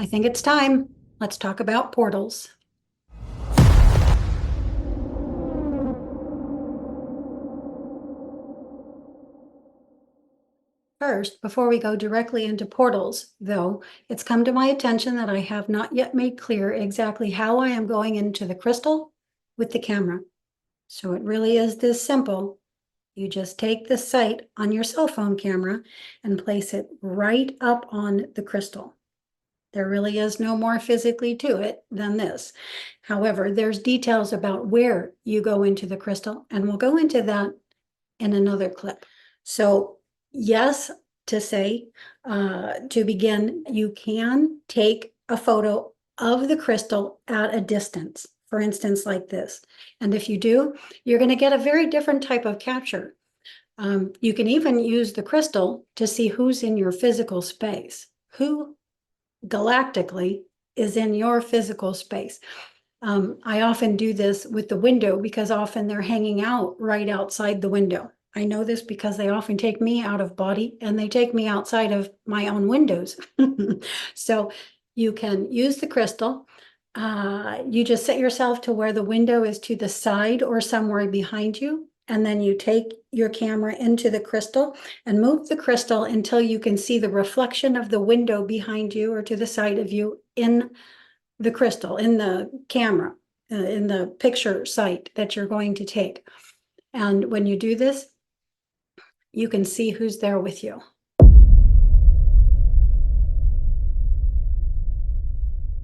think it's time. Let's talk about portals. First, before we go directly into portals, though, it's come to my attention that I have not yet made clear exactly how I am going into the crystal with the camera. So it really is this simple. You just take the sight on your cell phone camera and place it right up on the crystal. There really is no more physically to it than this. However, there's details about where you go into the crystal, and we'll go into that in another clip. So yes, to say, to begin, you can take a photo of the crystal at a distance, for instance, like this. And if you do, you're going to get a very different type of capture. You can even use the crystal to see who's in your physical space, who galactically is in your physical space. I often do this with the window because often they're hanging out right outside the window. I know this because they often take me out of body and they take me outside of my own windows. So you can use the crystal. You just set yourself to where the window is to the side or somewhere behind you. And then you take your camera into the crystal and move the crystal until you can see the reflection of the window behind you or to the side of you in the crystal, in the camera, in the picture site that you're going to take. And when you do this, you can see who's there with you.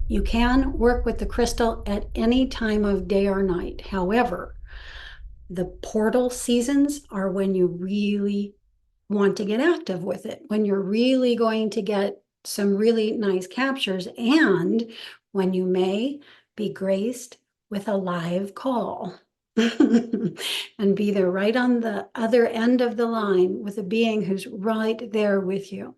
You can work with the crystal at any time of day or night. However, the portal seasons are when you really want to get active with it, when you're really going to get some really nice captures, and when you may be graced with a live call and be there right on the other end of the line with a being who's right there with you.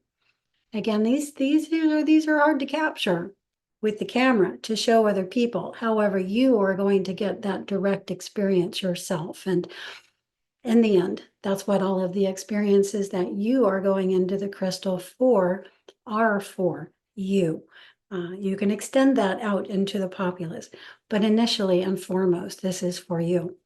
Again, these are hard to capture with the camera to show other people. However, you are going to get that direct experience yourself. And in the end, that's what all of the experiences that you are going into the crystal for are for you. You can extend that out into the populace, but initially and foremost, this is for you.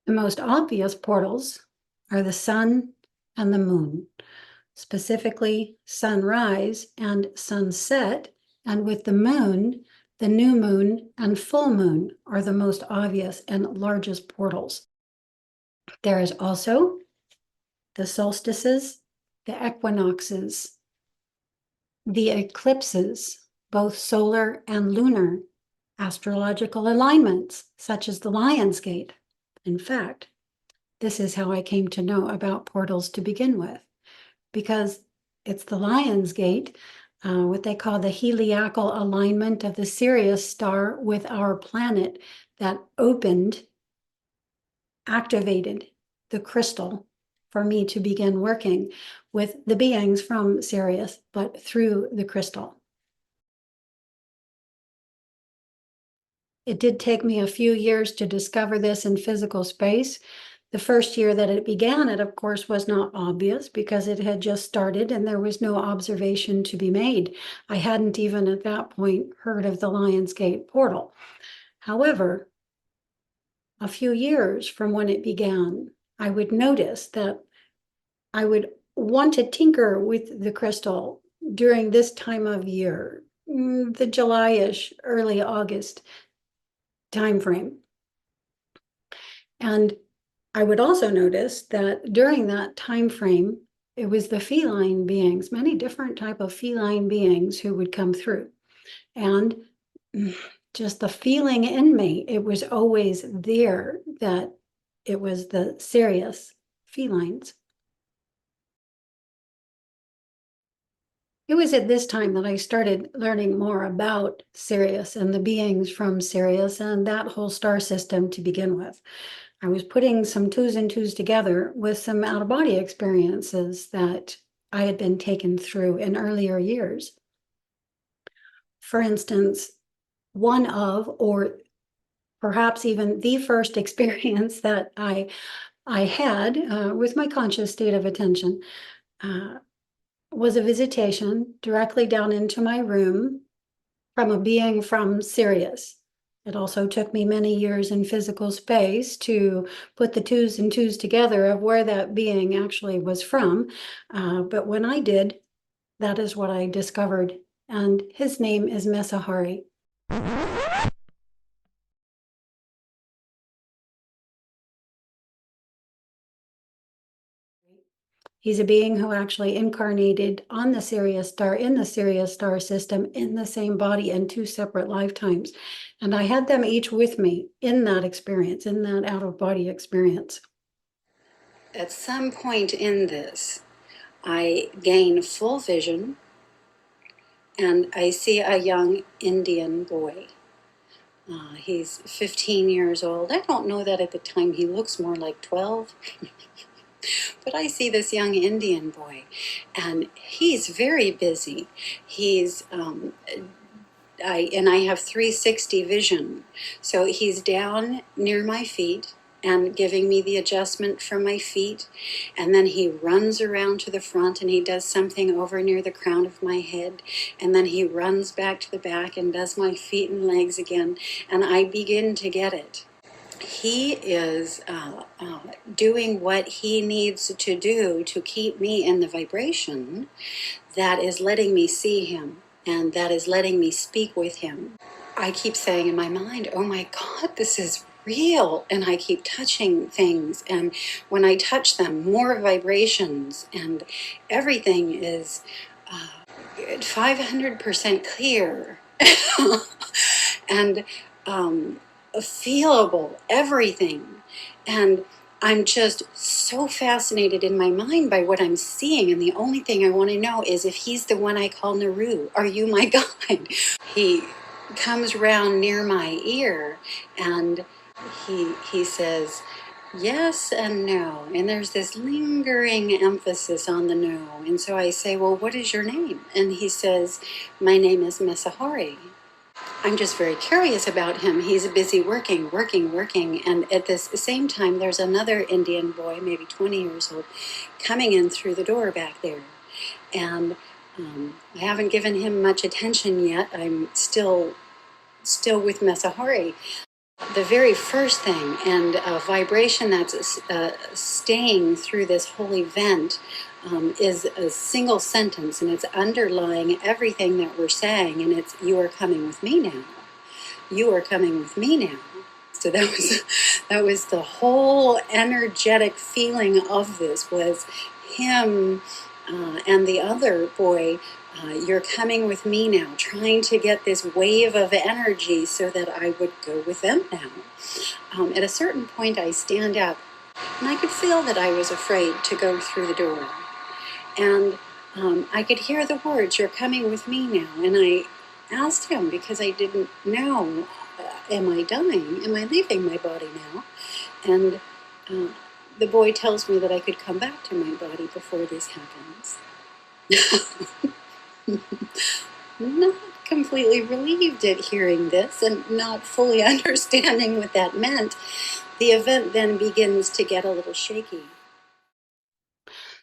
The most obvious portals are the sun and the moon, specifically sunrise and sunset, and with the moon, the new moon and full moon are the most obvious and largest portals. There is also the solstices, the equinoxes, the eclipses, both solar and lunar, astrological alignments, such as the Lionsgate. In fact, this is how I came to know about portals to begin with, because it's the Lionsgate, what they call the heliacal alignment of the Sirius star with our planet, that activated the crystal for me to begin working with the beings from Sirius, but through the crystal. It did take me a few years to discover this in physical space. The first year that it began, it of course was not obvious because it had just started and there was no observation to be made. I hadn't even at that point heard of the Lionsgate portal. However, a few years from when it began, I would notice that I would want to tinker with the crystal during this time of year, the July-ish, early August timeframe. And I would also notice that during that time frame, it was the feline beings, many different type of feline beings who would come through. And just the feeling in me, it was always there that it was the Sirius felines. It was at this time that I started learning more about Sirius and the beings from Sirius and that whole star system to begin with. I was putting some twos and twos together with some out-of-body experiences that I had been taken through in earlier years. For instance, one of, or perhaps even the first experience that I had with my conscious state of attention was a visitation directly down into my room from a being from Sirius. It also took me many years in physical space to put the twos and twos together of where that being actually was from. But when I did, that is what I discovered. And his name is Meshahare. He's a being who actually incarnated on the Sirius star, in the Sirius star system, in the same body in two separate lifetimes. And I had them each with me in that experience, in that out of body experience. At some point in this, I gain full vision and I see a young Indian boy. He's 15 years old. I don't know that at the time he looks more like 12. But I see this young Indian boy, and he's very busy. I have 360 vision. So he's down near my feet and giving me the adjustment from my feet. And then he runs around to the front and he does something over near the crown of my head. And then he runs back to the back and does my feet and legs again. And I begin to get it. He is doing what he needs to do to keep me in the vibration that is letting me see him and that is letting me speak with him. I keep saying in my mind, oh my God, this is real. And I keep touching things. And when I touch them, more vibrations and everything is 500% clear. And feelable, everything. And I'm just so fascinated in my mind by what I'm seeing. And the only thing I want to know is if he's the one I call Naru. Are you my guide? He comes round near my ear and he says, yes and no. And there's this lingering emphasis on the no. And so I say, well, what is your name? And he says, my name is Meshahare. I'm just very curious about him. He's busy working. And at this same time, there's another Indian boy, maybe 20 years old, coming in through the door back there. And I haven't given him much attention yet. I'm still with Meshahare. The very first thing, and a vibration that's staying through this whole event, is a single sentence, and it's underlying everything that we're saying, and it's, you are coming with me now. You are coming with me now. So that was the whole energetic feeling of this, was him and the other boy, you're coming with me now, trying to get this wave of energy so that I would go with them now. At a certain point, I stand up, and I could feel that I was afraid to go through the door. And I could hear the words, you're coming with me now. And I asked him, because I didn't know, am I dying? Am I leaving my body now? And the boy tells me that I could come back to my body before this happens. Not completely relieved at hearing this and not fully understanding what that meant. The event then begins to get a little shaky.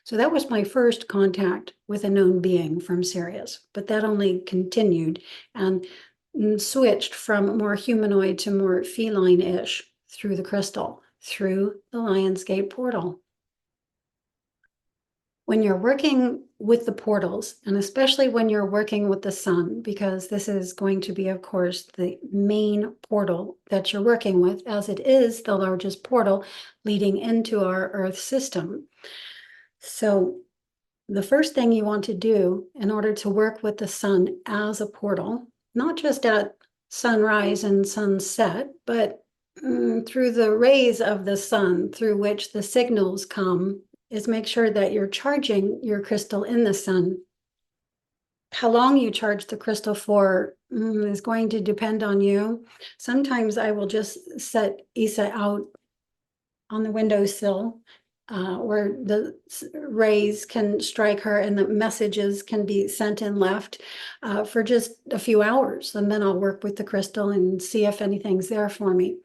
So that was my first contact with a known being from Sirius, but that only continued and switched from more humanoid to more feline-ish through the crystal, through the Lionsgate portal. When you're working with the portals, and especially when you're working with the sun, because this is going to be, of course, the main portal that you're working with, as it is the largest portal leading into our Earth system. So the first thing you want to do in order to work with the sun as a portal, not just at sunrise and sunset, but through the rays of the sun through which the signals come, is make sure that you're charging your crystal in the sun. How long you charge the crystal for is going to depend on you. Sometimes I will just set Isa out on the windowsill where the rays can strike her and the messages can be sent and left for just a few hours. And then I'll work with the crystal and see if anything's there for me.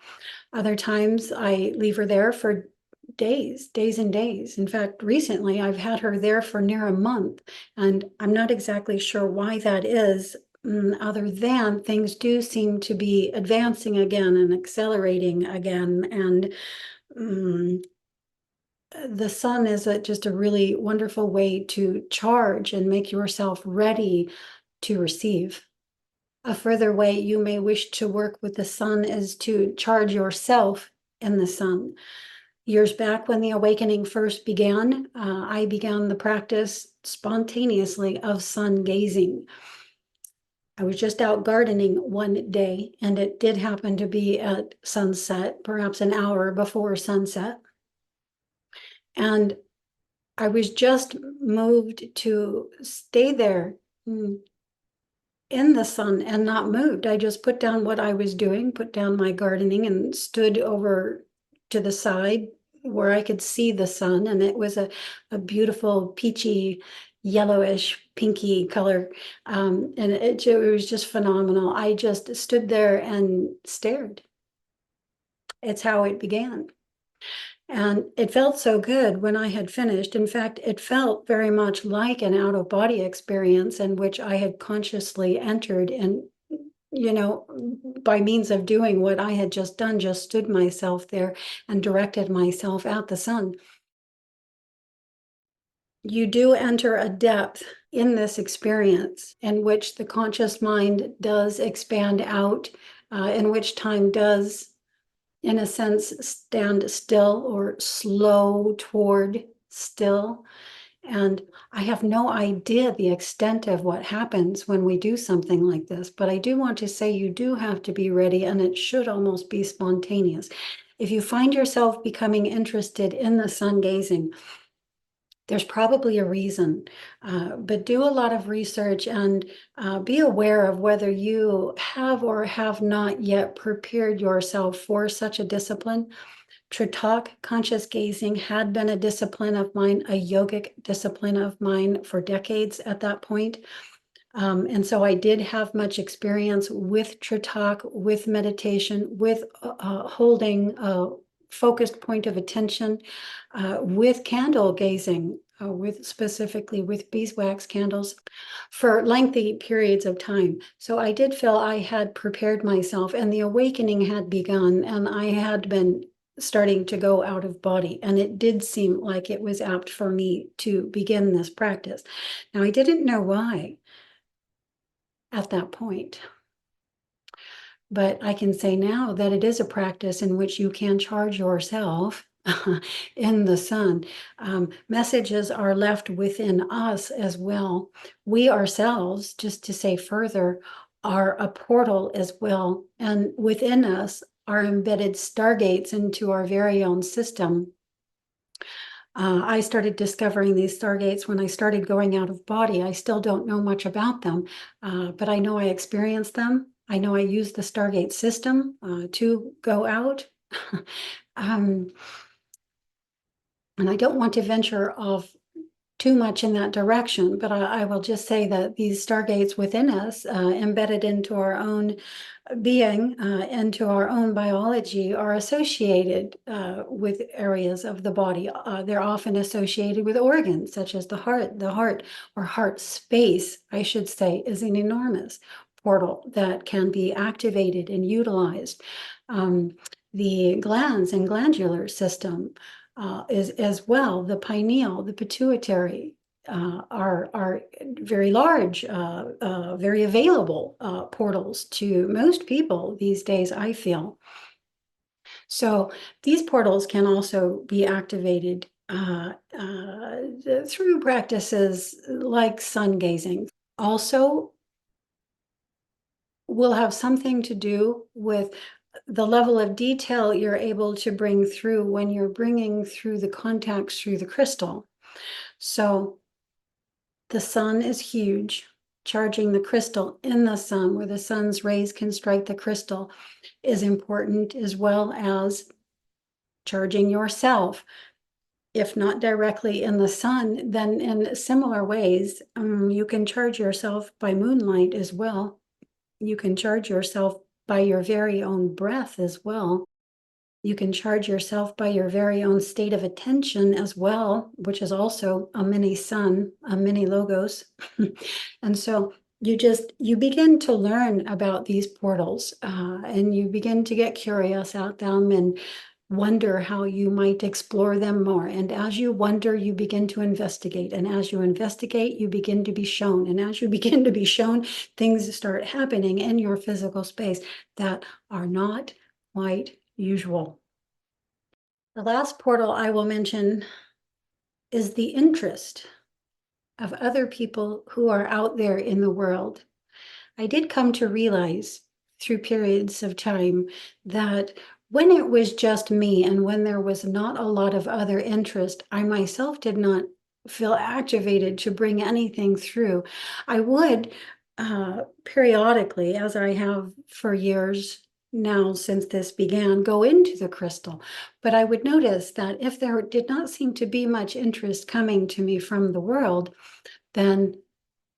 Other times I leave her there for days and days. In fact, recently I've had her there for near a month, and I'm not exactly sure why that is, other than things do seem to be advancing again and accelerating again. And the sun is just a really wonderful way to charge and make yourself ready to receive. A further way you may wish to work with the sun is to charge yourself in the sun. Years back when the awakening first began, I began the practice spontaneously of sun gazing. I was just out gardening one day, and it did happen to be at sunset, perhaps an hour before sunset. And I was just moved to stay there in the sun and not moved. I just put down what I was doing, put down my gardening, and stood over to the side where I could see the sun. And it was a beautiful peachy, yellowish, pinky color. And it was just phenomenal. I just stood there and stared. It's how it began. And it felt so good when I had finished. In fact, it felt very much like an out-of-body experience in which I had consciously entered and, by means of doing what I had just done, just stood myself there and directed myself at the sun. You do enter a depth in this experience in which the conscious mind does expand out, in which time does, in a sense, stand still or slow toward still. And I have no idea the extent of what happens when we do something like this, but I do want to say you do have to be ready, and it should almost be spontaneous. If you find yourself becoming interested in the sun gazing, there's probably a reason, but do a lot of research and be aware of whether you have or have not yet prepared yourself for such a discipline. Tratak, conscious gazing, had been a discipline of mine, a yogic discipline of mine for decades at that point. And so I did have much experience with tratak, with meditation, with holding a focused point of attention, with candle gazing, specifically with beeswax candles for lengthy periods of time. So I did feel I had prepared myself, and the awakening had begun, and I had been starting to go out of body, and it did seem like it was apt for me to begin this practice. Now, I didn't know why at that point, but I can say now that it is a practice in which you can charge yourself in the sun. Messages are left within us as well. We ourselves, just to say further, are a portal as well, and within us are embedded stargates into our very own system. I started discovering these stargates when I started going out of body. I still don't know much about them, but I know I experienced them. I know I use the Stargate system to go out. And I don't want to venture off too much in that direction, but I will just say that these stargates within us, embedded into our own being, into our own biology, are associated with areas of the body. They're often associated with organs, such as the heart. The heart, or heart space, I should say, is an enormous portal that can be activated and utilized. The glands and glandular system is as well. The pineal, the pituitary are very large, very available portals to most people these days, I feel. So these portals can also be activated through practices like sun gazing. Also, will have something to do with the level of detail you're able to bring through when you're bringing through the contacts through the crystal. So the sun is huge. Charging the crystal in the sun, where the sun's rays can strike the crystal, is important, as well as charging yourself. If not directly in the sun, then in similar ways, you can charge yourself by moonlight as well. You can charge yourself by your very own breath as well. You can charge yourself by your very own state of attention as well, which is also a mini sun, a mini logos. And so you begin to learn about these portals, and you begin to get curious at them and wonder how you might explore them more. And as you wonder, you begin to investigate. And as you investigate, you begin to be shown. And as you begin to be shown, things start happening in your physical space that are not quite usual. The last portal I will mention is the interest of other people who are out there in the world. I did come to realize through periods of time that when it was just me and when there was not a lot of other interest, I myself did not feel activated to bring anything through. I would periodically, as I have for years now since this began, go into the crystal. But I would notice that if there did not seem to be much interest coming to me from the world, then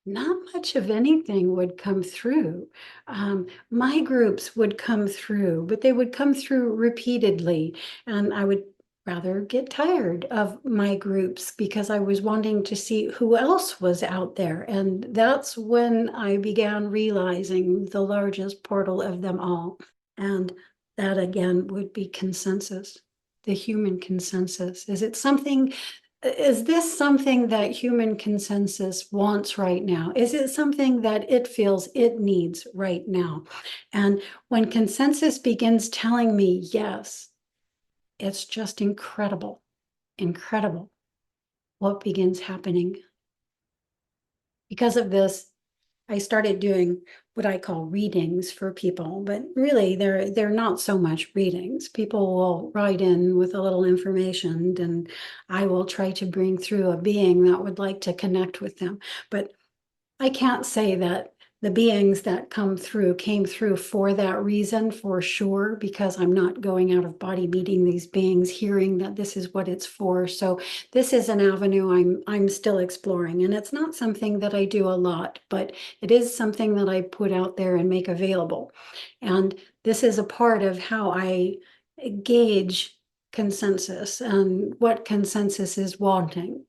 not much of anything would come through. My groups would come through, but they would come through repeatedly, and I would rather get tired of my groups because I was wanting to see who else was out there. And that's when I began realizing the largest portal of them all. And that again would be consensus, the human consensus. Is this something that human consensus wants right now? Is it something that it feels it needs right now? And when consensus begins telling me yes, it's just incredible, incredible what begins happening. Because of this, I started doing what I call readings for people, but really they're not so much readings. People will write in with a little information and I will try to bring through a being that would like to connect with them. But I can't say that the beings that came through for that reason for sure, because I'm not going out of body meeting these beings, hearing that this is what it's for. So this is an avenue I'm still exploring, and it's not something that I do a lot, but it is something that I put out there and make available. And this is a part of how I gauge consensus and what consensus is wanting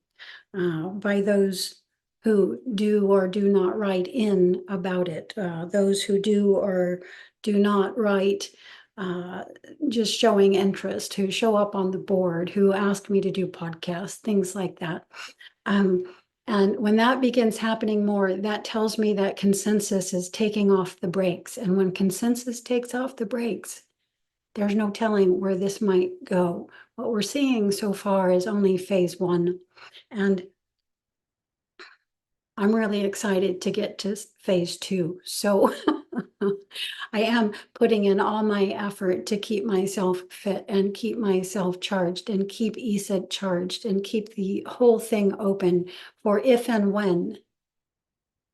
by those who do or do not write in about it, those who do or do not write, just showing interest, who show up on the board, who ask me to do podcasts, things like that. Um, and when that begins happening more, that tells me that consensus is taking off the brakes. And when consensus takes off the brakes, there's no telling where this might go. What we're seeing so far is only phase one. And I'm really excited to get to phase two. So I am putting in all my effort to keep myself fit and keep myself charged and keep ESET charged and keep the whole thing open for if and when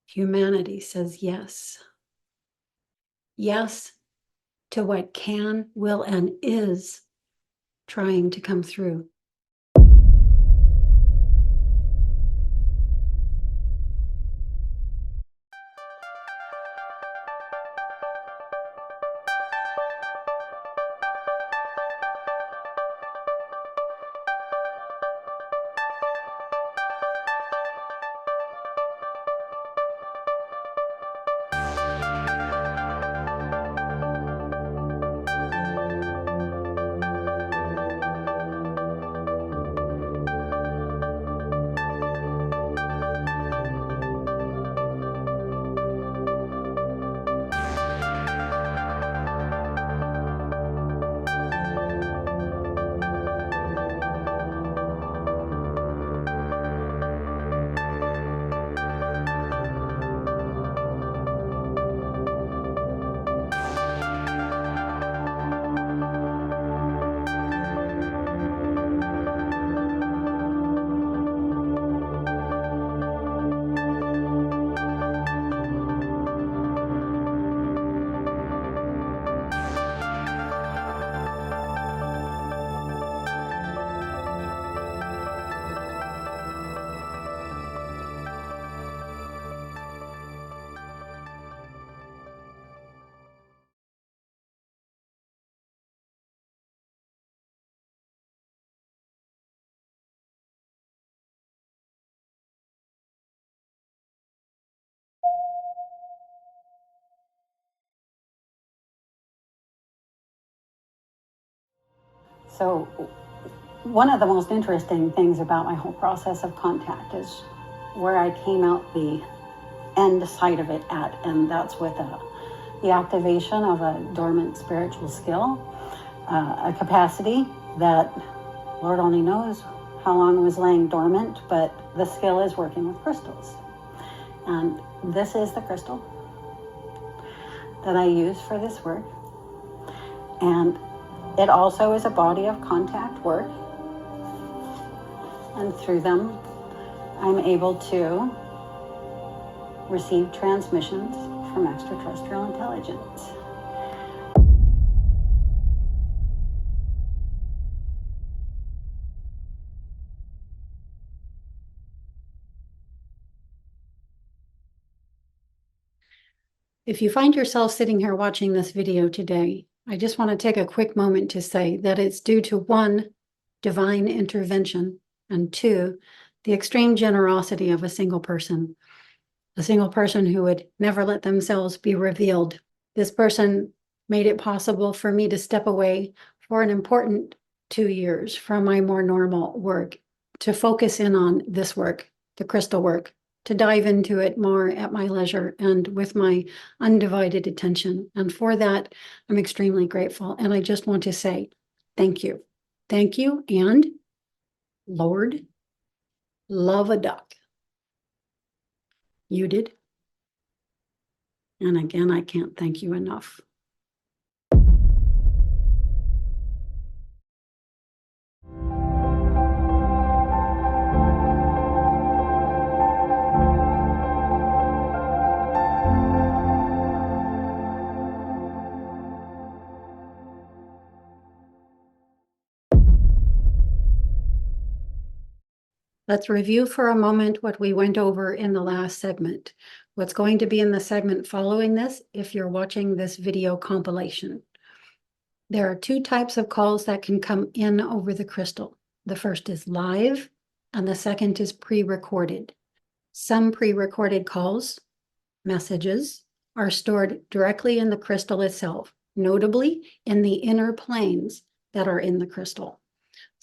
humanity says yes. Yes to what can, will, and is trying to come through. So one of the most interesting things about my whole process of contact is where I came out the end side of it at, and that's with the activation of a dormant spiritual skill, a capacity that Lord only knows how long it was laying dormant, but the skill is working with crystals. And this is the crystal that I use for this work. And it also is a body of contact work. And through them, I'm able to receive transmissions from extraterrestrial intelligence. If you find yourself sitting here watching this video today, I just want to take a quick moment to say that it's due to one, divine intervention, and two, the extreme generosity of a single person who would never let themselves be revealed. This person made it possible for me to step away for an important 2 years from my more normal work to focus in on this work, the crystal work, to dive into it more at my leisure and with my undivided attention. And for that, I'm extremely grateful. And I just want to say thank you. Thank you, and Lord, love a duck. You did. And again, I can't thank you enough. Let's review for a moment what we went over in the last segment. What's going to be in the segment following this, if you're watching this video compilation. There are 2 types of calls that can come in over the crystal. The first is live, and the second is pre-recorded. Some pre-recorded calls, messages, are stored directly in the crystal itself, notably in the inner planes that are in the crystal.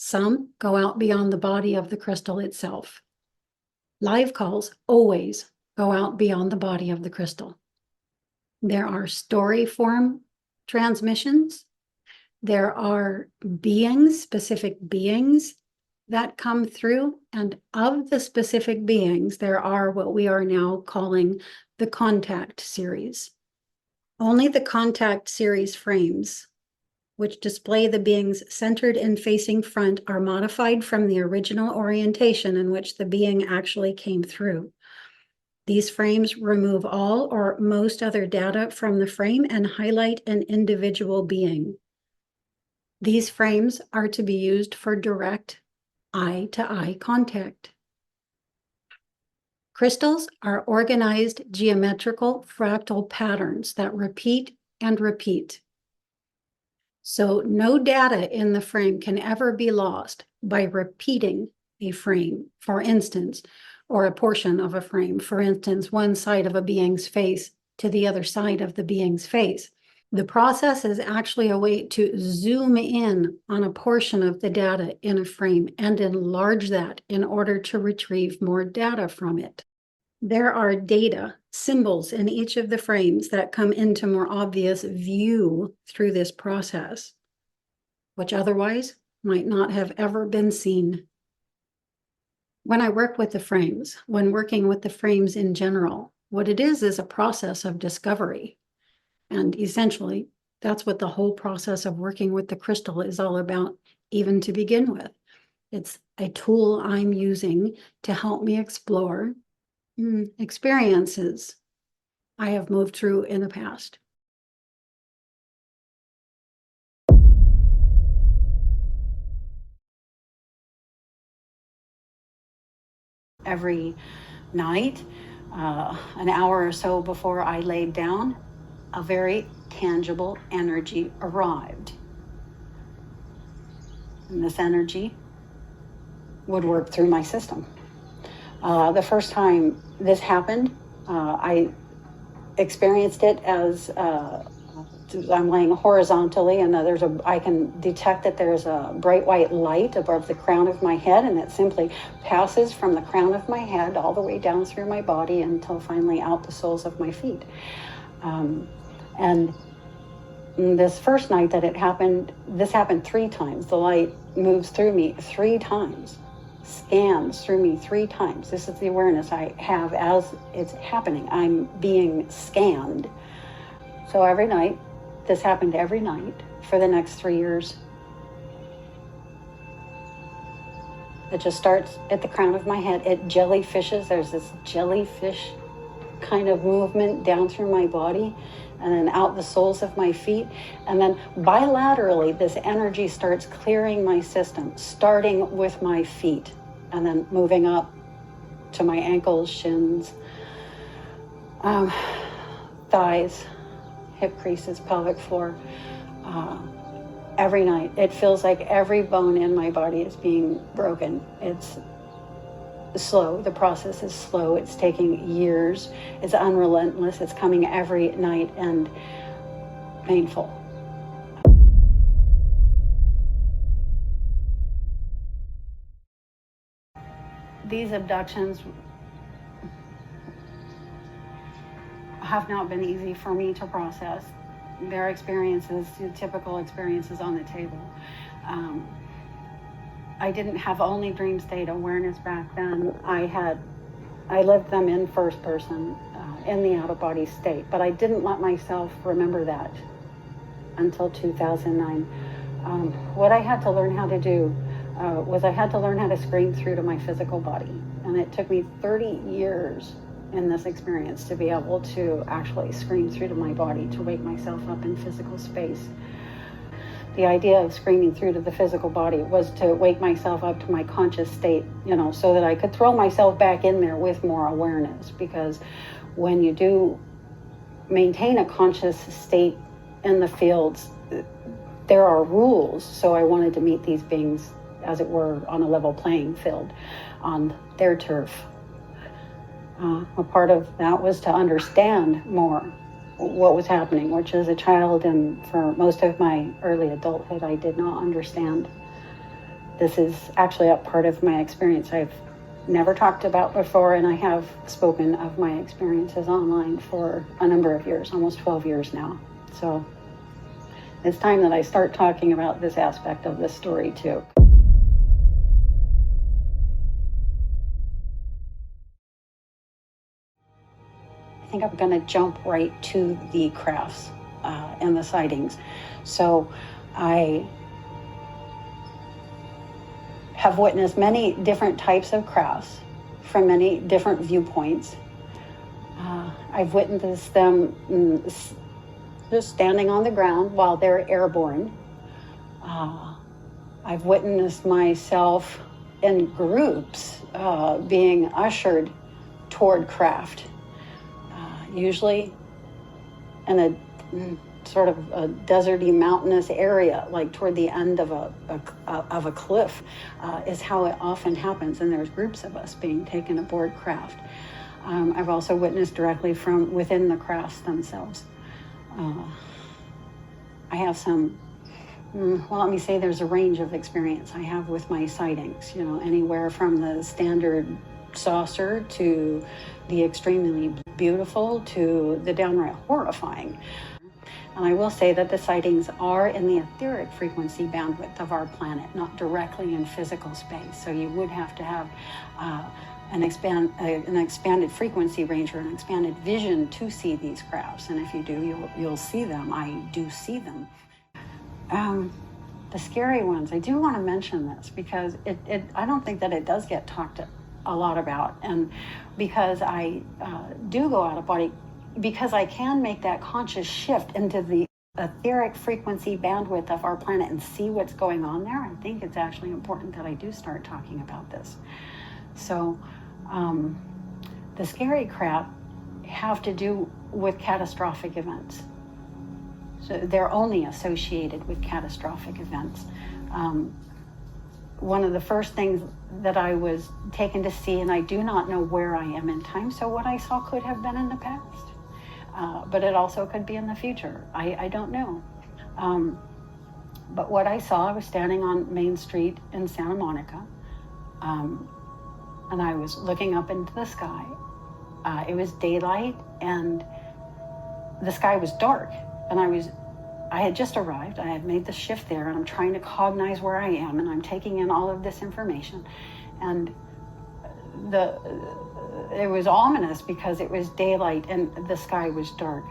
Some go out beyond the body of the crystal itself. Live calls always go out beyond the body of the crystal. There are story form transmissions. There are beings, specific beings that come through. And of the specific beings, there are what we are now calling the contact series. Only the contact series frames, which display the beings centered and facing front, are modified from the original orientation in which the being actually came through. These frames remove all or most other data from the frame and highlight an individual being. These frames are to be used for direct eye-to-eye contact. Crystals are organized geometrical fractal patterns that repeat and repeat. So no data in the frame can ever be lost by repeating a frame, for instance, or a portion of a frame, for instance, one side of a being's face to the other side of the being's face. The process is actually a way to zoom in on a portion of the data in a frame and enlarge that in order to retrieve more data from it. There are data, symbols in each of the frames that come into more obvious view through this process, which otherwise might not have ever been seen. When I work with the frames, when working with the frames in general, what it is a process of discovery. And essentially, that's what the whole process of working with the crystal is all about, even to begin with. It's a tool I'm using to help me explore experiences I have moved through in the past. Every night, an hour or so before I laid down, a very tangible energy arrived. And this energy would work through my system. The first time this happened, I experienced it as I'm laying horizontally, and I can detect that there's a bright white light above the crown of my head, and it simply passes from the crown of my head all the way down through my body until finally out the soles of my feet. And this first night that this happened 3 times. The light moves through me 3 times, scans through me 3 times. This is the awareness I have as it's happening. I'm being scanned. So every night, this happened every night for the next 3 years. It just starts at the crown of my head. It jellyfishes. There's this jellyfish kind of movement down through my body and then out the soles of my feet. And then bilaterally, this energy starts clearing my system, starting with my feet and then moving up to my ankles, shins, thighs, hip creases, pelvic floor. Every night, it feels like every bone in my body is being broken. It's slow. The process is slow. It's taking years. It's unrelentless. It's coming every night and painful. These abductions have not been easy for me to process. Their experiences, the typical experiences on the table. I didn't have only dream state awareness back then. I lived them in first person, in the out-of-body state, but I didn't let myself remember that until 2009. What I had to learn how to do was I had to learn how to scream through to my physical body. And it took me 30 years in this experience to be able to actually scream through to my body, to wake myself up in physical space. The idea of screaming through to the physical body was to wake myself up to my conscious state, so that I could throw myself back in there with more awareness. Because when you do maintain a conscious state in the fields, there are rules. So I wanted to meet these beings, as it were, on a level playing field, on their turf. A part of that was to understand more what was happening, which as a child and for most of my early adulthood, I did not understand. This is actually a part of my experience I've never talked about before, and I have spoken of my experiences online for a number of years, almost 12 years now. So it's time that I start talking about this aspect of this story too. I think I'm going to jump right to the crafts and the sightings. So I have witnessed many different types of crafts from many different viewpoints. I've witnessed them just standing on the ground while they're airborne. I've witnessed myself in groups being ushered toward craft. Usually in a sort of a deserty, mountainous area, like toward the end of a cliff, is how it often happens. And there's groups of us being taken aboard craft. I've also witnessed directly from within the crafts themselves. I have some, let me say there's a range of experience I have with my sightings, anywhere from the standard saucer to the extremely beautiful to the downright horrifying. And I will say that the sightings are in the etheric frequency bandwidth of our planet, not directly in physical space. So you would have to have an expanded frequency range or an expanded vision to see these crafts. And if you do, you'll see them. I do see them. The scary ones, I do want to mention this because I don't think that it does get talked a lot about, and because I do go out of body, because I can make that conscious shift into the etheric frequency bandwidth of our planet and see what's going on there, I think it's actually important that I do start talking about this. So the scary crap have to do with catastrophic events. So they're only associated with catastrophic events. One of the first things that I was taken to see, and I do not know where I am in time, so what I saw could have been in the past. but it also could be in the future. I don't know. But what I saw, I was standing on Main Street in Santa Monica, and I was looking up into the sky. It was daylight, and the sky was dark, and I had just arrived. I had made the shift there, and I'm trying to cognize where I am, and I'm taking in all of this information, and it was ominous because it was daylight and the sky was dark.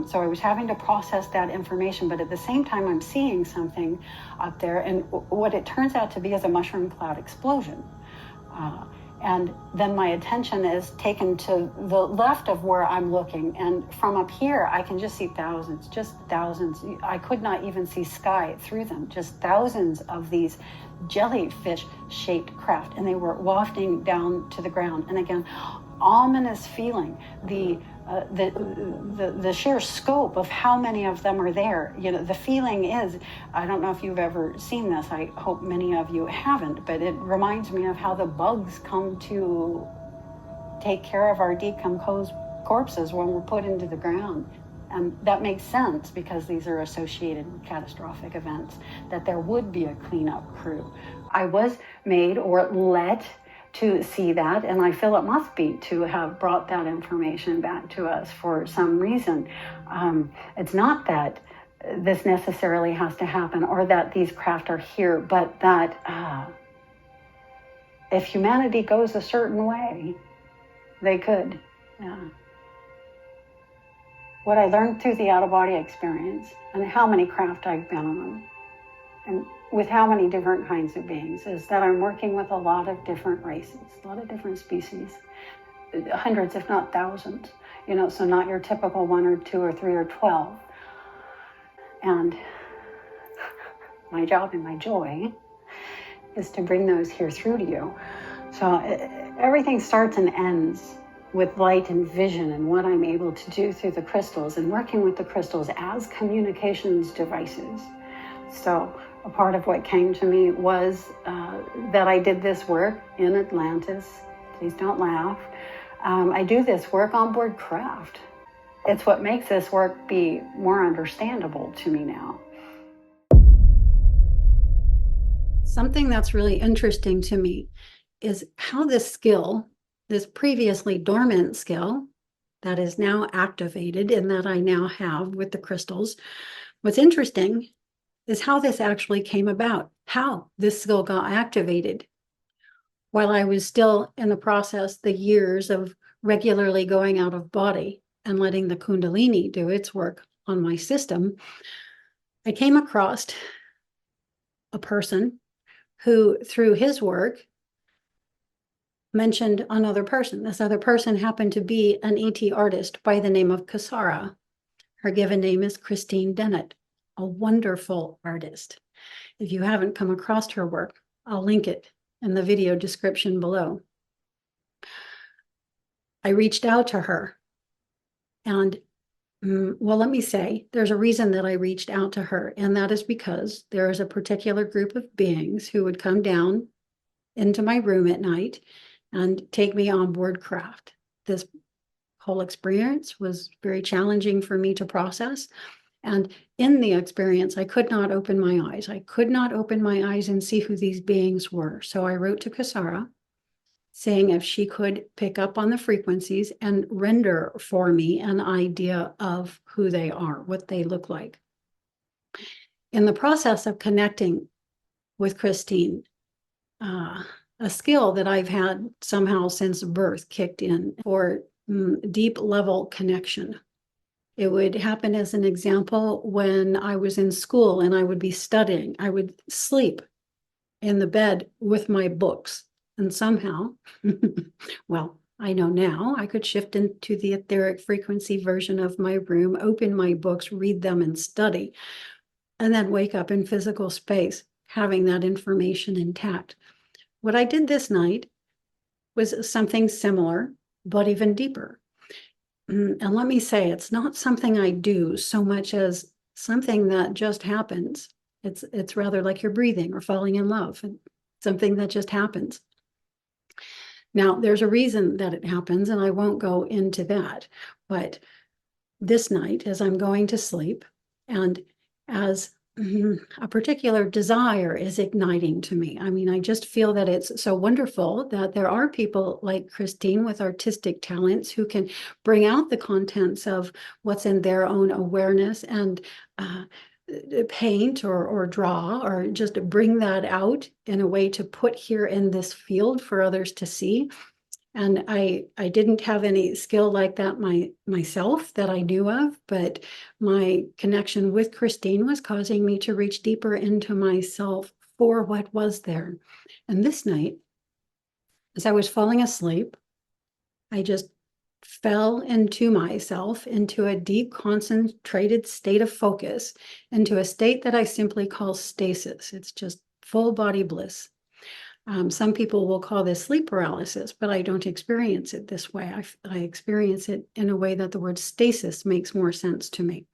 So I was having to process that information, but at the same time, I'm seeing something up there, and what it turns out to be is a mushroom cloud explosion. And then my attention is taken to the left of where I'm looking, and from up here, I can just see thousands, just thousands. I could not even see sky through them, just thousands of these jellyfish-shaped craft, and they were wafting down to the ground. And again, ominous feeling, the sheer scope of how many of them are there. You know, the feeling is, I don't know if you've ever seen this, I hope many of you haven't, but it reminds me of how the bugs come to take care of our decomposed corpses when we're put into the ground. And that makes sense because these are associated with catastrophic events, that there would be a cleanup crew. I was made or let to see that, and I feel it must be to have brought that information back to us for some reason. It's not that this necessarily has to happen or that these craft are here, but that if humanity goes a certain way, they could. Yeah. What I learned through the out-of-body experience and how many craft I've been on, and with how many different kinds of beings, is that I'm working with a lot of different races, a lot of different species, hundreds, if not thousands, you know, so not your typical 1 or 2 or 3 or 12. And my job and my joy is to bring those here through to you. So everything starts and ends with light and vision and what I'm able to do through the crystals and working with the crystals as communications devices. So a part of what came to me was that I did this work in Atlantis. Please don't laugh. I do this work on board craft. It's what makes this work be more understandable to me now. Something that's really interesting to me is how this skill, this previously dormant skill that is now activated and that I now have with the crystals, what's interesting is how this actually came about, how this skill got activated. While I was still in the process, the years of regularly going out of body and letting the Kundalini do its work on my system, I came across a person who, through his work, mentioned another person. This other person happened to be an ET artist by the name of Kasara. Her given name is Christine Dennett, a wonderful artist. If you haven't come across her work, I'll link it in the video description below. I reached out to her, and well, let me say, there's a reason that I reached out to her, and that is because there is a particular group of beings who would come down into my room at night and take me on board craft. This whole experience was very challenging for me to process. And in the experience, I could not open my eyes. I could not open my eyes and see who these beings were. So I wrote to Kasara saying if she could pick up on the frequencies and render for me an idea of who they are, what they look like. In the process of connecting with Christine, a skill that I've had somehow since birth kicked in for deep level connection. It would happen as an example when I was in school and I would be studying. I would sleep in the bed with my books. And somehow, well, I know now, I could shift into the etheric frequency version of my room, open my books, read them and study, and then wake up in physical space, having that information intact. What I did this night was something similar, but even deeper. And let me say, it's not something I do so much as something that just happens. It's rather like you're breathing or falling in love, and something that just happens. Now, there's a reason that it happens, and I won't go into that, but this night as I'm going to sleep, and as a particular desire is igniting to me. I mean, I just feel that it's so wonderful that there are people like Christine with artistic talents who can bring out the contents of what's in their own awareness and paint or draw or just bring that out in a way to put here in this field for others to see. And I didn't have any skill like that myself that I knew of, but my connection with Christine was causing me to reach deeper into myself for what was there. And this night, as I was falling asleep, I just fell into myself, into a deep, concentrated state of focus, into a state that I simply call stasis. It's just full body bliss. Some people will call this sleep paralysis, but I don't experience it this way. I experience it in a way that the word stasis makes more sense to me.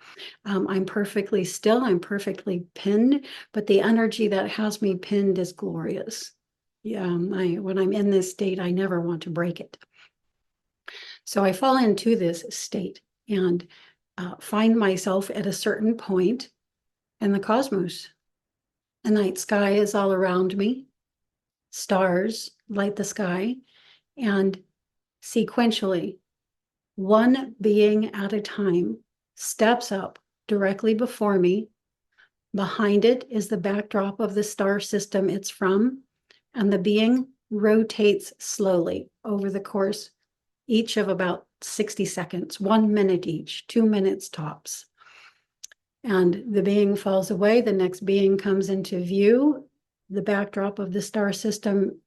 I'm perfectly still, I'm perfectly pinned, but the energy that has me pinned is glorious. Yeah, when I'm in this state, I never want to break it. So I fall into this state and find myself at a certain point in the cosmos. The night sky is all around me. Stars light the sky, and sequentially, one being at a time steps up directly before me. Behind it is the backdrop of the star system it's from, and the being rotates slowly over the course, each of about 60 seconds, 1 minute each, 2 minutes tops. And the being falls away, the next being comes into view. The backdrop of the star system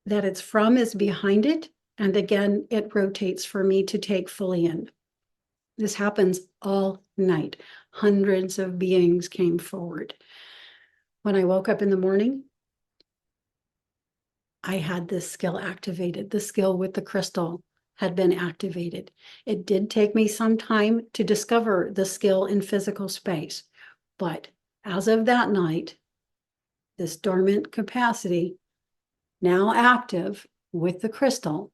that it's from is behind it. And again, it rotates for me to take fully in. This happens all night. Hundreds of beings came forward. When I woke up in the morning, I had this skill activated. The skill with the crystal had been activated. It did take me some time to discover the skill in physical space, but as of that night, this dormant capacity, now active with the crystal,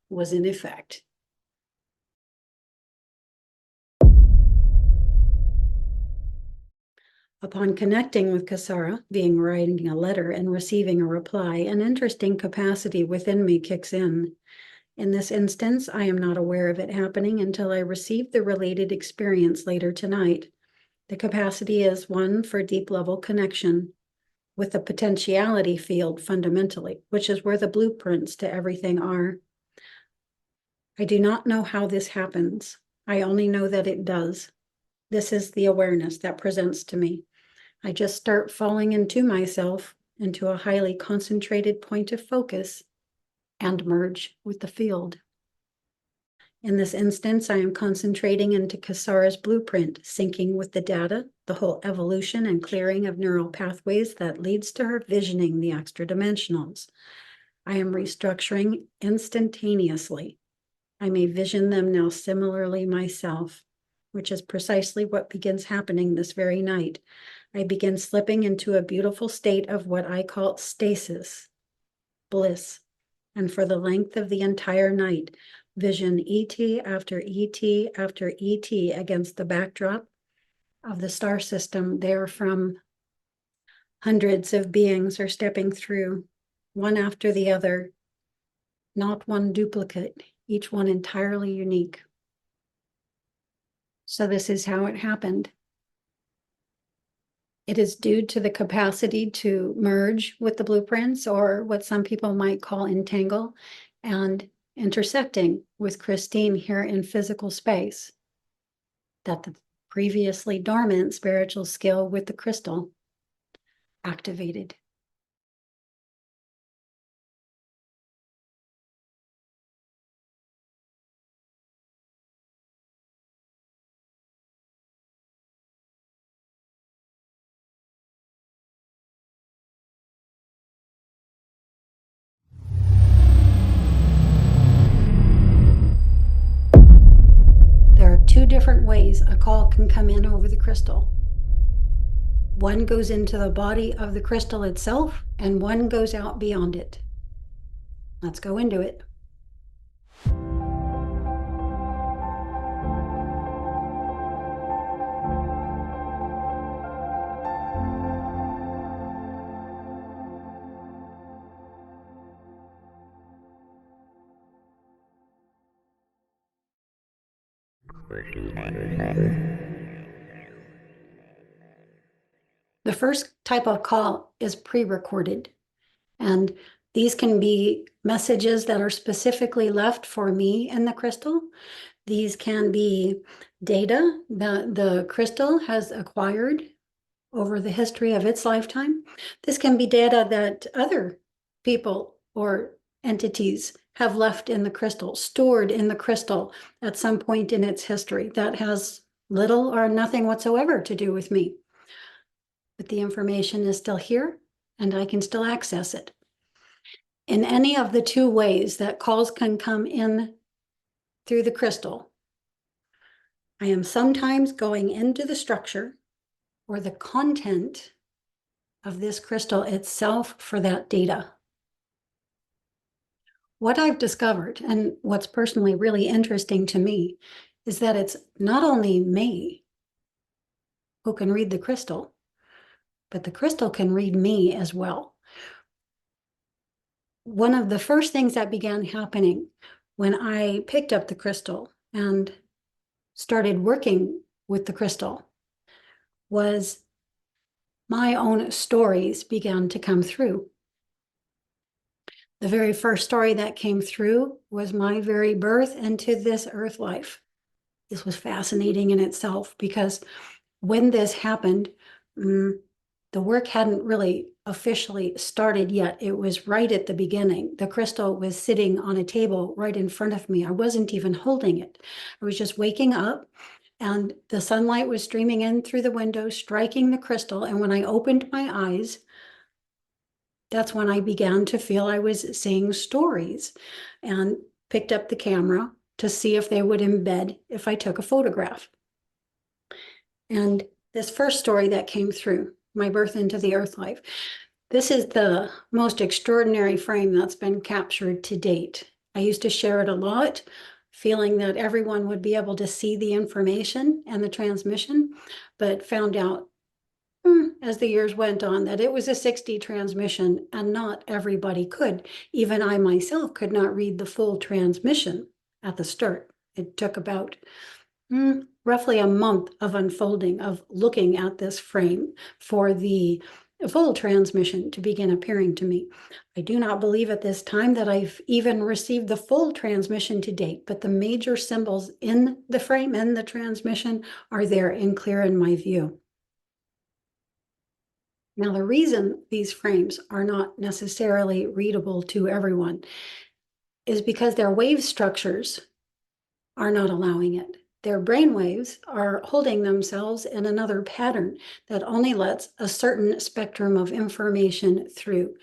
was in effect. Upon connecting with Kasara, being writing a letter and receiving a reply, an interesting capacity within me kicks in. In this instance, I am not aware of it happening until I receive the related experience later tonight. The capacity is one for deep level connection with the potentiality field fundamentally, which is where the blueprints to everything are. I do not know how this happens. I only know that it does. This is the awareness that presents to me. I just start falling into myself, into a highly concentrated point of focus, and merge with the field. In this instance, I am concentrating into Kasara's blueprint, syncing with the data, the whole evolution and clearing of neural pathways that leads to her visioning the extra dimensionals. I am restructuring instantaneously. I may vision them now similarly myself, which is precisely what begins happening this very night. I begin slipping into a beautiful state of what I call stasis, bliss, and for the length of the entire night, vision ET after ET after ET against the backdrop of the star system there from. Hundreds of beings are stepping through, one after the other, not one duplicate, each one entirely unique. So this is how it happened. It is due to the capacity to merge with the blueprints, or what some people might call entangle, and intersecting with Christine here in physical space, that the previously dormant spiritual skill with the crystal activated. There are two different ways a call can come in over the crystal. One goes into the body of the crystal itself, and one goes out beyond it. Let's go into it. The first type of call is pre-recorded, and these can be messages that are specifically left for me in the crystal. These can be data that the crystal has acquired over the history of its lifetime. This can be data that other people or entities have left in the crystal, stored in the crystal at some point in its history that has little or nothing whatsoever to do with me. But the information is still here and I can still access it. In any of the two ways that calls can come in through the crystal, I am sometimes going into the structure or the content of this crystal itself for that data. What I've discovered, and what's personally really interesting to me, is that it's not only me who can read the crystal, but the crystal can read me as well. One of the first things that began happening when I picked up the crystal and started working with the crystal was my own stories began to come through. The very first story that came through was my very birth into this earth life. This was fascinating in itself because when this happened, the work hadn't really officially started yet. It was right at the beginning. The crystal was sitting on a table right in front of me. I wasn't even holding it. I was just waking up and the sunlight was streaming in through the window, striking the crystal. And when I opened my eyes, that's when I began to feel I was seeing stories and picked up the camera to see if they would embed if I took a photograph. And this first story that came through, my birth into the earth life, this is the most extraordinary frame that's been captured to date. I used to share it a lot, feeling that everyone would be able to see the information and the transmission, but found out as the years went on that it was a 6D transmission and not everybody could. Even I myself could not read the full transmission at the start. It took about roughly a month of unfolding, of looking at this frame for the full transmission to begin appearing to me. I do not believe at this time that I've even received the full transmission to date, but the major symbols in the frame and the transmission are there and clear in my view. Now, the reason these frames are not necessarily readable to everyone is because their wave structures are not allowing it. Their brainwaves are holding themselves in another pattern that only lets a certain spectrum of information through.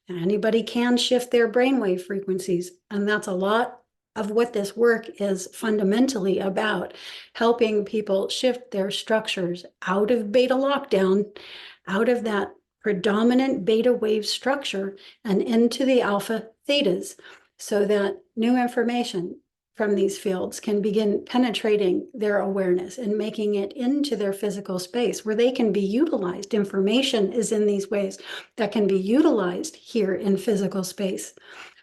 And anybody can shift their brainwave frequencies, and that's a lot of what this work is fundamentally about, helping people shift their structures out of beta lockdown, out of that predominant beta wave structure and into the alpha thetas, so that new information from these fields can begin penetrating their awareness and making it into their physical space where they can be utilized. Information is in these ways that can be utilized here in physical space.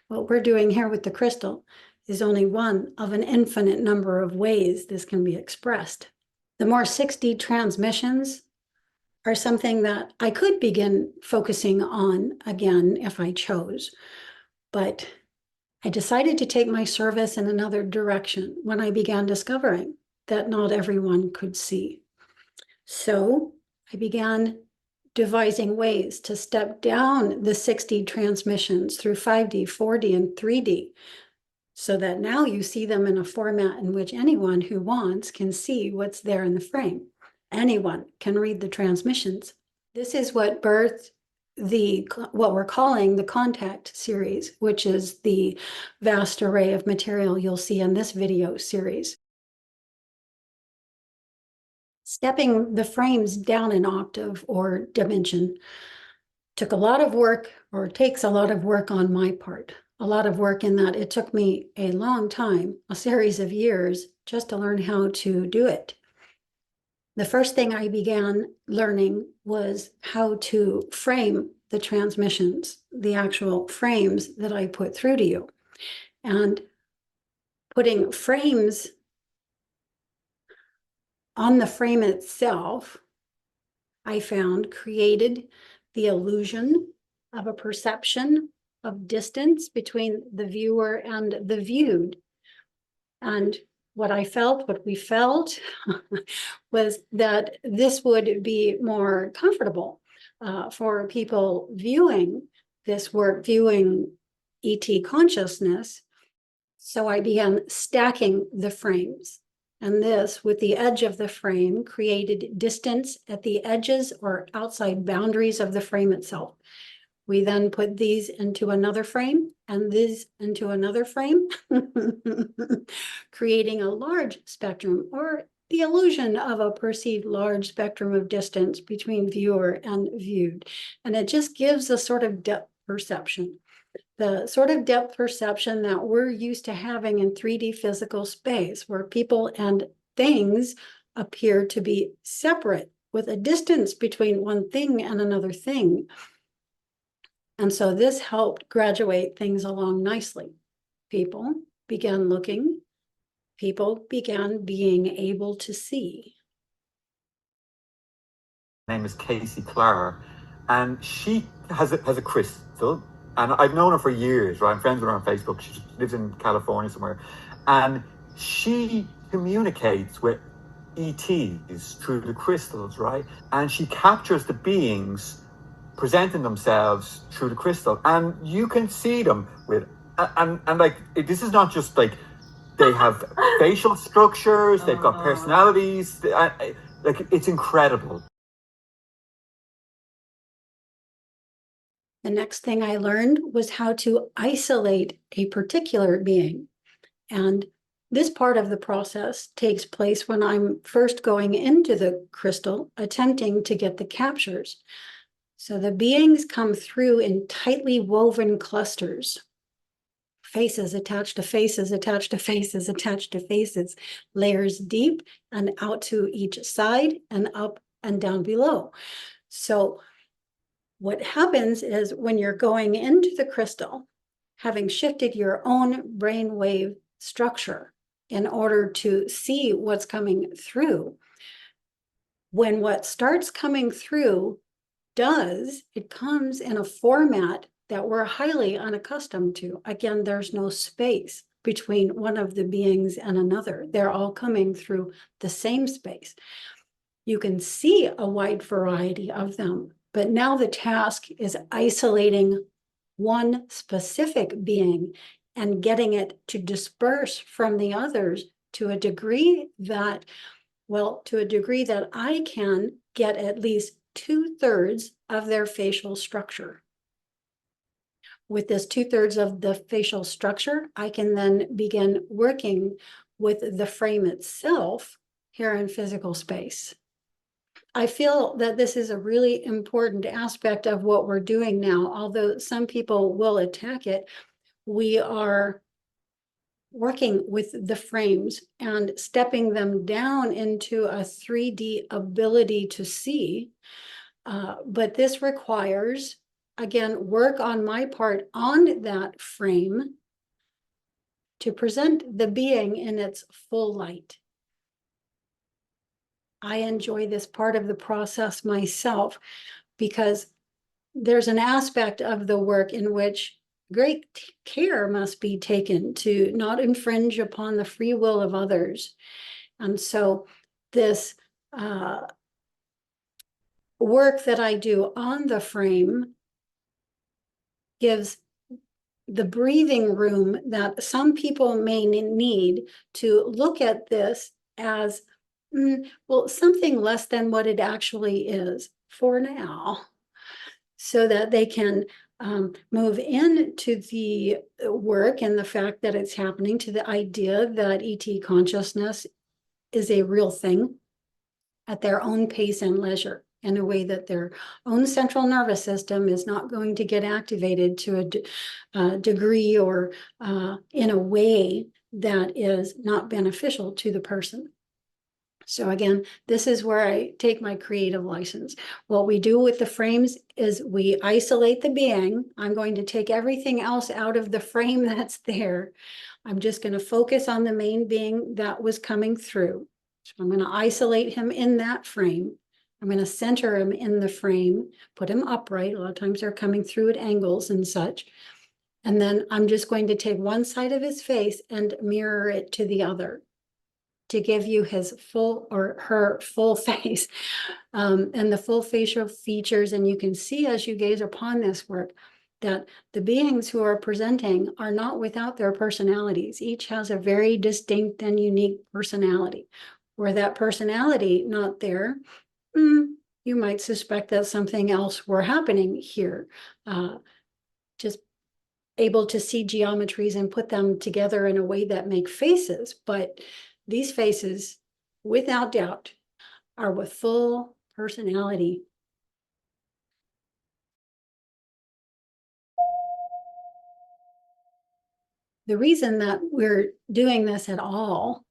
What we're doing here with the crystal is only one of an infinite number of ways this can be expressed. The more 6D transmissions are something that I could begin focusing on again if I chose, but I decided to take my service in another direction when I began discovering that not everyone could see. So I began devising ways to step down the 6D transmissions through 5D, 4D, and 3D, so that now you see them in a format in which anyone who wants can see what's there in the frame. Anyone can read the transmissions. This is what birthed what we're calling the contact series, which is the vast array of material you'll see in this video series. Stepping the frames down an octave or dimension took a lot of work, or takes a lot of work on my part. A lot of work in that it took me a long time, a series of years, just to learn how to do it. The first thing I began learning was how to frame the transmissions, the actual frames that I put through to you. And putting frames on the frame itself, I found created the illusion of a perception of distance between the viewer and the viewed. And what we felt was that this would be more comfortable for people viewing this work, viewing ET consciousness. So I began stacking the frames. And this, with the edge of the frame, created distance at the edges or outside boundaries of the frame itself. We then put these into another frame and these into another frame, creating a large spectrum or the illusion of a perceived large spectrum of distance between viewer and viewed. And it just gives a sort of depth perception. The sort of depth perception that we're used to having in 3D physical space, where people and things appear to be separate with a distance between one thing and another thing. And so this helped graduate things along nicely. People began looking, people began being able to see. Her name is Claar, and she has a crystal, and I've known her for years, right? I'm friends with her on Facebook. She lives in California somewhere, and she communicates with ETs through the crystals, right? And she captures the beings presenting themselves through the crystal, and you can see them with, and like, this is not just like they have facial structures, they've got personalities, like, it's incredible. The next thing I learned was how to isolate a particular being. And this part of the process takes place when I'm first going into the crystal, attempting to get the captures. So the beings come through in tightly woven clusters, faces attached to faces, attached to faces, attached to faces, layers deep and out to each side and up and down below. So what happens is when you're going into the crystal, having shifted your own brainwave structure in order to see what's coming through, when what starts coming through it comes in a format that we're highly unaccustomed to. Again, there's no space between one of the beings and another. They're all coming through the same space. You can see a wide variety of them, but now the task is isolating one specific being and getting it to disperse from the others to a degree that, I can get at least 2/3 of their facial structure. With this 2/3 of the facial structure, I can then begin working with the frame itself here in physical space. I feel that this is a really important aspect of what we're doing now. Although some people will attack it, we are working with the frames and stepping them down into a 3D ability to see. But this requires, again, work on my part on that frame to present the being in its full light. I enjoy this part of the process myself because there's an aspect of the work in which great care must be taken to not infringe upon the free will of others. And so this work that I do on the frame gives the breathing room that some people may need to look at this as, something less than what it actually is for now, so that they can move into the work and the fact that it's happening, to the idea that ET consciousness is a real thing at their own pace and leisure, in a way that their own central nervous system is not going to get activated to a degree or in a way that is not beneficial to the person. So again, this is where I take my creative license. What we do with the frames is we isolate the being. I'm going to take everything else out of the frame that's there. I'm just going to focus on the main being that was coming through. So I'm going to isolate him in that frame. I'm going to center him in the frame, put him upright. A lot of times they're coming through at angles and such. And then I'm just going to take one side of his face and mirror it to the other to give you his full or her full face and the full facial features. And you can see as you gaze upon this work that the beings who are presenting are not without their personalities. Each has a very distinct and unique personality. Were that personality not there, you might suspect that something else were happening here. Just able to see geometries and put them together in a way that make faces. But these faces, without doubt, are with full personality. The reason that we're doing this at all,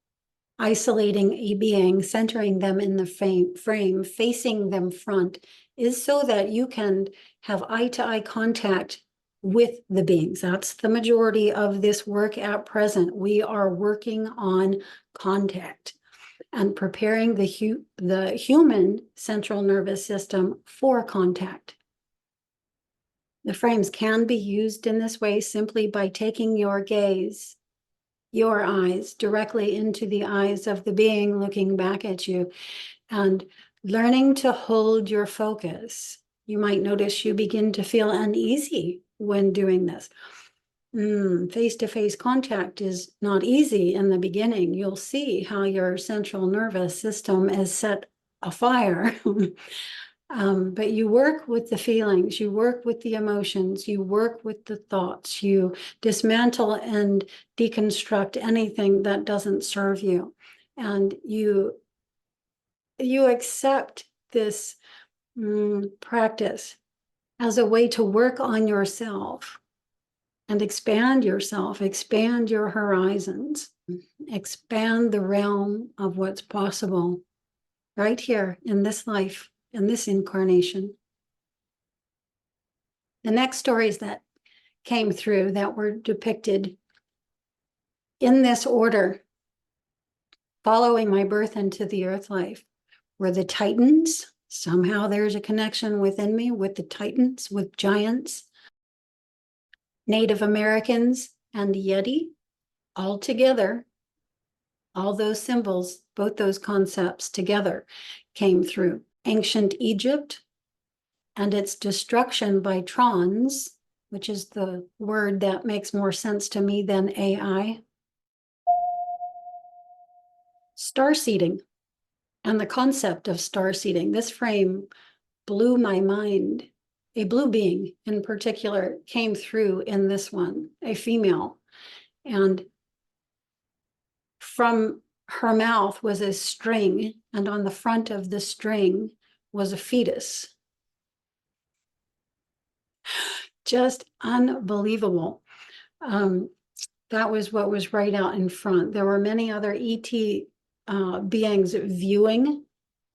isolating a being, centering them in the frame, facing them front, is so that you can have eye-to-eye contact with the beings. That's the majority of this work at present. We are working on contact and preparing the human central nervous system for contact. The frames can be used in this way simply by taking your gaze, your eyes, directly into the eyes of the being looking back at you and learning to hold your focus. You might notice you begin to feel uneasy when doing this. Face-to-face contact is not easy in the beginning. You'll see how your central nervous system is set afire. But you work with the feelings, you work with the emotions, you work with the thoughts, you dismantle and deconstruct anything that doesn't serve you. And you accept this practice as a way to work on yourself and expand yourself, expand your horizons, expand the realm of what's possible right here in this life, in this incarnation. The next stories that came through that were depicted in this order, following my birth into the earth life, were the Titans. Somehow there's a connection within me with the Titans, with giants, Native Americans, and Yeti, all together. All those symbols, both those concepts together came through. Ancient Egypt and its destruction by trons, which is the word that makes more sense to me than AI. Starseeding and the concept of starseeding. This frame blew my mind. A blue being in particular came through in this one, a female. And from her mouth was a string, and on the front of the string was a fetus. Just unbelievable. That was what was right out in front. There were many other ET beings viewing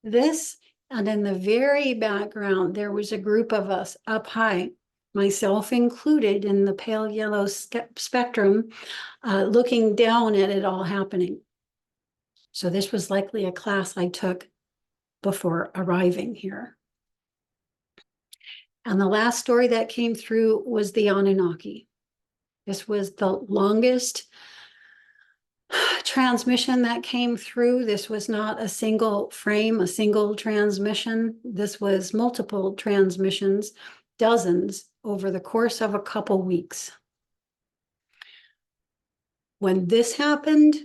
this. And in the very background, there was a group of us up high, myself included in the pale yellow spectrum, looking down at it all happening. So this was likely a class I took before arriving here. And the last story that came through was the Anunnaki. This was the longest transmission that came through. This was not a single frame, a single transmission. This was multiple transmissions, dozens over the course of a couple weeks. When this happened,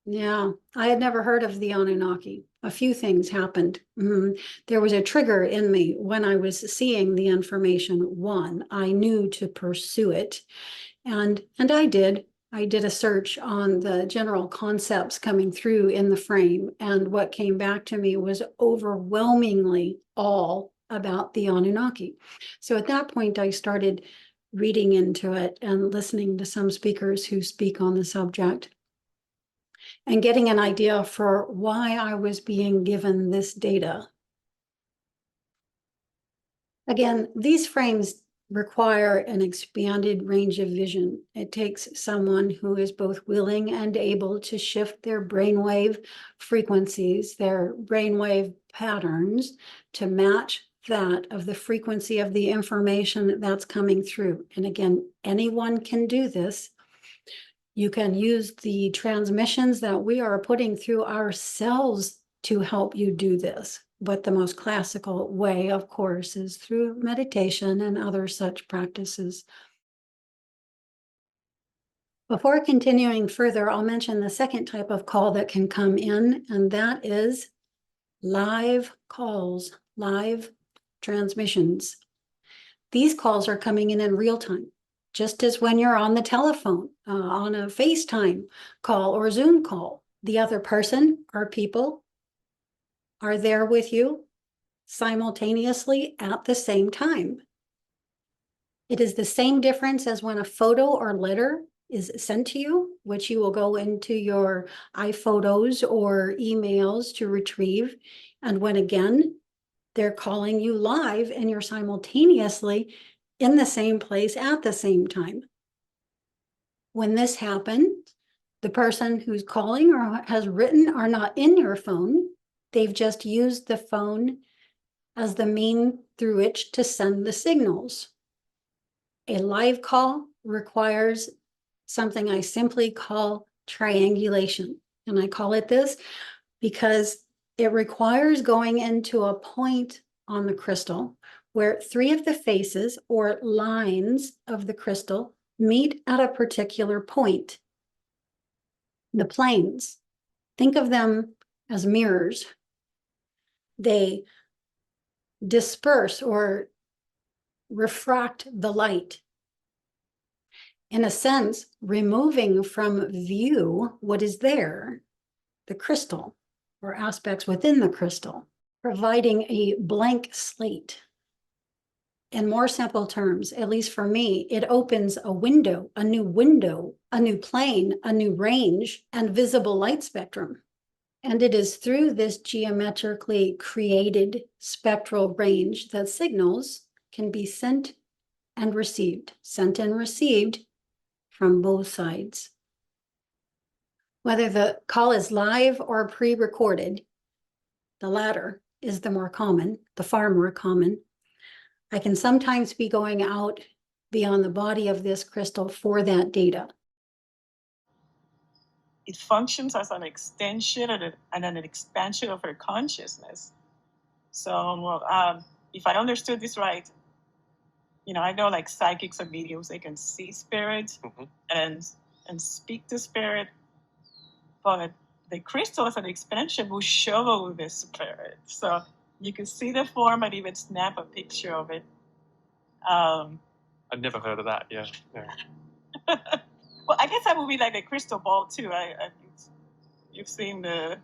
yeah, I had never heard of the Anunnaki. A few things happened. There was a trigger in me when I was seeing the information. One, I knew to pursue it, and I did. I did a search on the general concepts coming through in the frame, and what came back to me was overwhelmingly all about the Anunnaki. So at that point, I started reading into it and listening to some speakers who speak on the subject and getting an idea for why I was being given this data. Again, these frames require an expanded range of vision. It takes someone who is both willing and able to shift their brainwave frequencies, their brainwave patterns, to match that of the frequency of the information that's coming through. And again, anyone can do this. You can use the transmissions that we are putting through ourselves to help you do this. But the most classical way, of course, is through meditation and other such practices. Before continuing further, I'll mention the second type of call that can come in, and that is live calls, live transmissions. These calls are coming in real time, just as when you're on the telephone, on a FaceTime call or Zoom call. The other person or people are there with you simultaneously at the same time. It is the same difference as when a photo or letter is sent to you, which you will go into your iPhotos or emails to retrieve. And when again, they're calling you live and you're simultaneously in the same place at the same time. When this happens, the person who's calling or has written are not in your phone. They've just used the phone as the mean through which to send the signals. A live call requires something I simply call triangulation. And I call it this because it requires going into a point on the crystal where 3 of the faces or lines of the crystal meet at a particular point. The planes, think of them as mirrors. They disperse or refract the light. In a sense, removing from view what is there, the crystal, or aspects within the crystal, providing a blank slate. In more simple terms, at least for me, it opens a window, a new plane, a new range, and visible light spectrum. And it is through this geometrically created spectral range that signals can be sent and received from both sides. Whether the call is live or pre-recorded, the latter is the far more common. I can sometimes be going out beyond the body of this crystal for that data. It functions as an extension and an expansion of her consciousness. So if I understood this right, I know like psychics and mediums, they can see spirit and speak to spirit, but the crystal as an expansion will show the spirit. So you can see the form and even snap a picture of it. I've never heard of that. Yeah. Well, I guess that would be like a crystal ball too. You've seen the.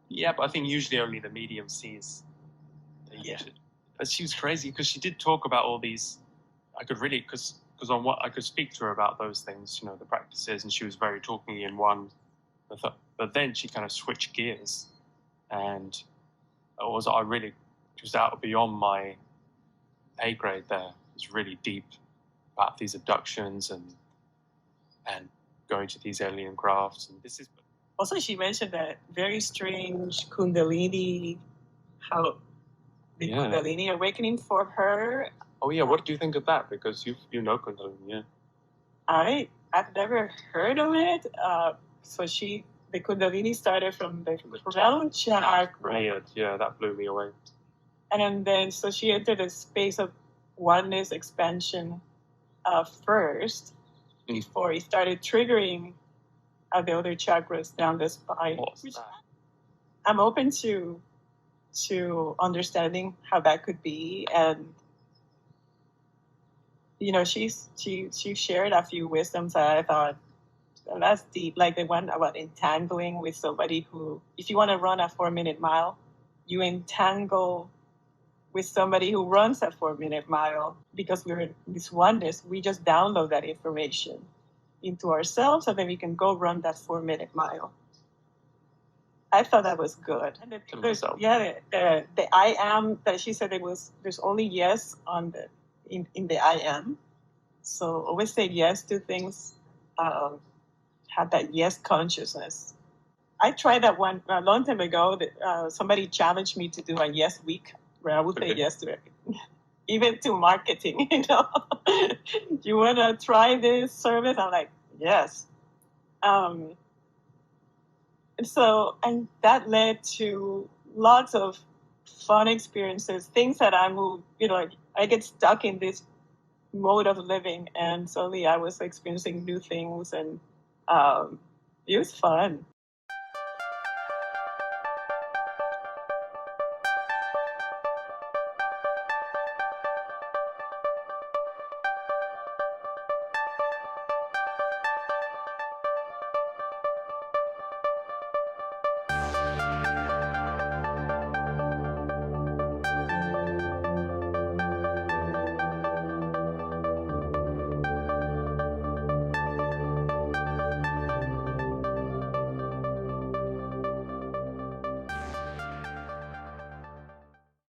Yeah, but I think usually only the medium sees. But she was crazy because she did talk about all these. I could really because on what I could speak to her about those things, the practices, and she was very talking in one. But then she kind of switched gears, and she was out beyond my pay grade. There it was really deep about these abductions and going to these alien crafts, and this is. Also, she mentioned that very strange Kundalini, how the Kundalini awakening for her. Oh yeah, what do you think of that? Because you know Kundalini, yeah. I've never heard of it. So the Kundalini started from the crown chakra. Yeah, that blew me away. And then so she entered a space of oneness expansion first, before he started triggering the other chakras down the spine. I'm open to understanding how that could be, and she shared a few wisdoms that I thought that's deep, like the one about entangling with somebody who, if you want to run a 4-minute mile, you entangle with somebody who runs a 4-minute mile, because we're in this oneness. We just download that information into ourselves, and then we can go run that 4-minute mile. I thought that was good. And the I am that she said there's only yes on the in the I am. So always say yes to things, have that yes consciousness. I tried that one a long time ago. That somebody challenged me to do a yes week, where I would say yes to everything, even to marketing. You want to try this service? I'm like, yes. And that led to lots of fun experiences, things that I get stuck in this mode of living, and suddenly I was experiencing new things, and it was fun.